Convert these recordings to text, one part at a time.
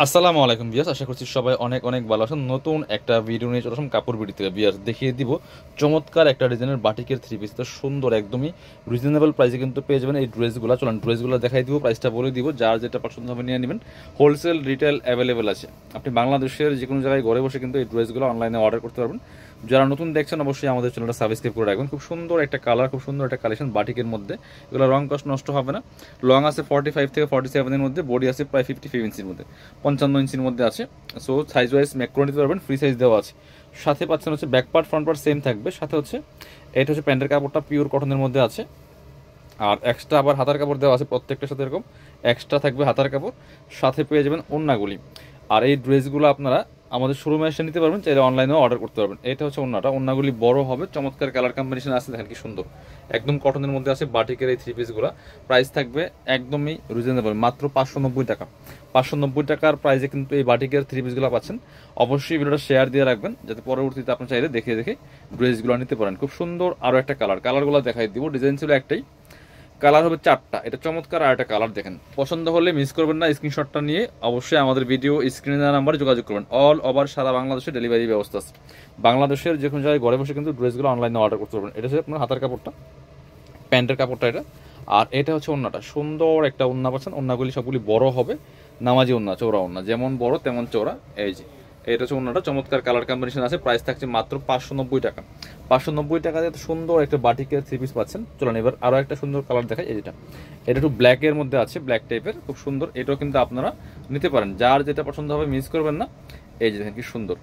আসসালামু আলাইকুম বিয়াস, আশা করছি সবাই অনেক অনেক ভালো আছেন। নতুন একটা ভিডিও নিয়ে চলে আসলাম কাপড় বিডি থেকে। বিয়াস দেখিয়ে দিব চমৎকার একটা ডিজাইনের বাটিকের থ্রি পিস, তো সুন্দর একদমই রিজনেবল প্রাইসে কিন্তু পেয়ে যাবেন এই ড্রেসগুলো। চলেন ড্রেসগুলো দেখাই দিব, প্রাইসটা বলে দিব, যার যেটা পছন্দ হবে নিয়ে নেবেন। হোলসেল রিটেল অ্যাভেলেবেল আছে, আপনি বাংলাদেশের যে কোনো জায়গায় ঘরে বসে কিন্তু এই ড্রেসগুলো অনলাইনে অর্ডার করতে পারবেন। যারা নতুন দেখছেন অবশ্যই আমাদের চ্যানেলটা সাবস্ক্রাইব করে রাখবেন। খুব সুন্দর একটা কালার, খুব সুন্দর একটা কালেকশন বাটিকের মধ্যে, এগুলো রং কষ্ট নষ্ট হবে না। লং আছে 45 থেকে 47 মধ্যে, বডি আছে প্রায় 55 ইঞ্চির মধ্যে, 55 ইঞ্চির মধ্যে আছে। সো সাইজ ওয়াইজ ম্যাক্রো নিতে পারবেন, ফ্রি সাইজ দেওয়া আছে। সাথে পাচ্ছেন হচ্ছে back part front part same থাকবে, সাথে হচ্ছে এটা হচ্ছে প্যান্টের কাপড়টা পিওর কটনের মধ্যে আছে। আর এক্সট্রা আবার হাতার কাপড় দেওয়া আছে, প্রত্যেকটার সাথে এরকম এক্সট্রা থাকবে হাতার কাপড়, সাথে পেয়ে যাবেন ওড়নাগুলি। আর এই ড্রেসগুলো আপনারা আমাদের শোরুমে এসে নিতে পারবেন, চাইলে অনলাইনেও অর্ডার করতে পারবেন। এটা হচ্ছে ওড়নাটা, ওড়নাগুলি বড় হবে, চমৎকার কালার কম্বিনেশন আছে, দেখেন কি সুন্দর, একদম কটনের মধ্যে আছে বাটিকের এই থ্রি পিসগুলো। প্রাইস থাকবে একদমই রিজনেবল, মাত্র 590 টাকা। 590 টাকার প্রাইসে কিন্তু এই বাটিকের থ্রি পিসগুলো পাচ্ছেন। অবশ্যই ভিডিওটা শেয়ার দিয়ে রাখবেন, যাতে পরবর্তীতে আপনি চাইলে দেখে দেখে ড্রেসগুলো নিতে পারেন। খুব সুন্দর আরও একটা কালারগুলো দেখাই দিব। ডিজাইন ছিল একটাই, কালার হবে চারটা। এটা চমৎকার আর একটা কালার দেখেন, পছন্দ হলে মিস করবেন না। স্ক্রিনশটটা নিয়ে অবশ্যই আমাদের ভিডিও স্ক্রিনে দেওয়া নাম্বারে যোগাযোগ করবেন। অল ওভার সারা বাংলাদেশে ডেলিভারি ব্যবস্থা আছে। বাংলাদেশের যে কোনো জায়গায় ঘরে বসে কিন্তু ড্রেসগুলো অনলাইনে অর্ডার করতে পারবেন। এটা হচ্ছে আপনার হাতার কাপড়টা, প্যান্টের কাপড়টা এটা। আর এটা হচ্ছে ওড়নাটা, সুন্দর একটা ওড়না পাচ্ছেন। ওড়নাগুলি সবগুলি বড় হবে, নামাজি ওড়না, চৌড়া ওড়না, যেমন বড় তেমন চৌড়া। এই যে এটা হচ্ছে ওড়নাটা, চমৎকার কালার কম্বিনেশন আছে। প্রাইস থাকছে মাত্র 590 টাকা। 590 টাকাতে সুন্দর একটা বাটিকের থ্রি পিস পাচ্ছেন। চলুন এবার আরও একটা সুন্দর কালার দেখাই। এটা একটু ব্ল্যাকের মধ্যে আছে, ব্ল্যাক টাইপের, খুব সুন্দর। এটাও কিন্তু আপনারা নিতে পারেন, যার যেটা পছন্দ হবে মিস করবেন না। এই যে দেখেন কি সুন্দর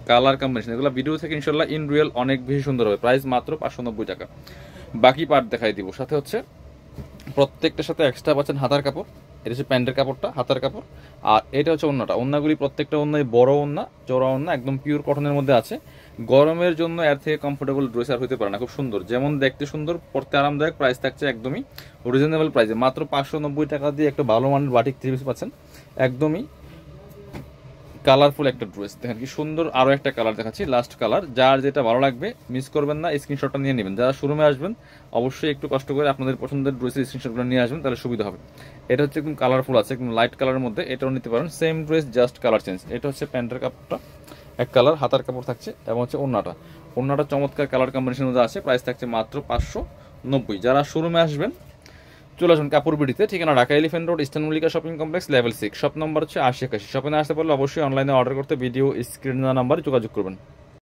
কালার কম্বিনেশন, এগুলো ভিডিও থেকে ইনশাল্লাহ ইন রিয়েল অনেক বেশি সুন্দর হবে। প্রাইস মাত্র 590 টাকা। বাকি পার্ট দেখাই দিব, সাথে হচ্ছে প্রত্যেকটার সাথে এক্সট্রা পাচ্ছেন হাতার কাপড়। এটা হচ্ছে প্যান্টের কাপড়টা, হাতার কাপড়। আর এটা হচ্ছে ওড়নাটা, ওড়নাগুলি প্রত্যেকটা ওড়নায় বড় ওড়না, চওড়া ওড়না, একদম পিওর কটনের মধ্যে আছে। গরমের জন্য এর থেকে কমফোর্টেবল ড্রেস আর হতে পারে না। খুব সুন্দর, যেমন দেখতে সুন্দর, পড়তে আরামদায়ক। প্রাইস থাকছে একদমই রিজনেবল প্রাইসে, মাত্র 590 টাকা দিয়ে একটা ভালো মানের বাটিক থ্রি পিস পাচ্ছেন। একদমই কালারফুল একটা ড্রেস, দেখেন কি সুন্দর। আরও একটা কালার দেখাচ্ছি, লাস্ট কালার, যার যেটা ভালো লাগবে মিস করবেন না, স্ক্রিনশটটা নিয়ে নেবেন। যারা শোরুমে আসবেন অবশ্যই একটু কষ্ট করে আপনাদের পছন্দের ড্রেসের স্ক্রিনশটগুলো নিয়ে আসবেন, তাহলে সুবিধা হবে। এটা হচ্ছে একদম কালারফুল আছে, একদম লাইট কালারের মধ্যে, এটাও নিতে পারেন। Same dress, just colour change. এটা হচ্ছে প্যান্টের কাপড়টা এক কালার, হাতার কাপড় থাকছে, এবং হচ্ছে ওড়নাটা চমৎকার কালার কম্বিনেশনের মধ্যে আছে। প্রাইস থাকছে মাত্র 590। যারা শোরুমে আসবেন চলে আসুন কাপড় বিডিতে, ঠিকানা Dhaka elephant road, eastern Mallika shopping complex, level 6, shop number হচ্ছে 80 81। শপে না আসতে পারলে অবশ্যই অনলাইনে অর্ডার করতে ভিডিও স্ক্রিন নাম্বারে যোগাযোগ করবেন।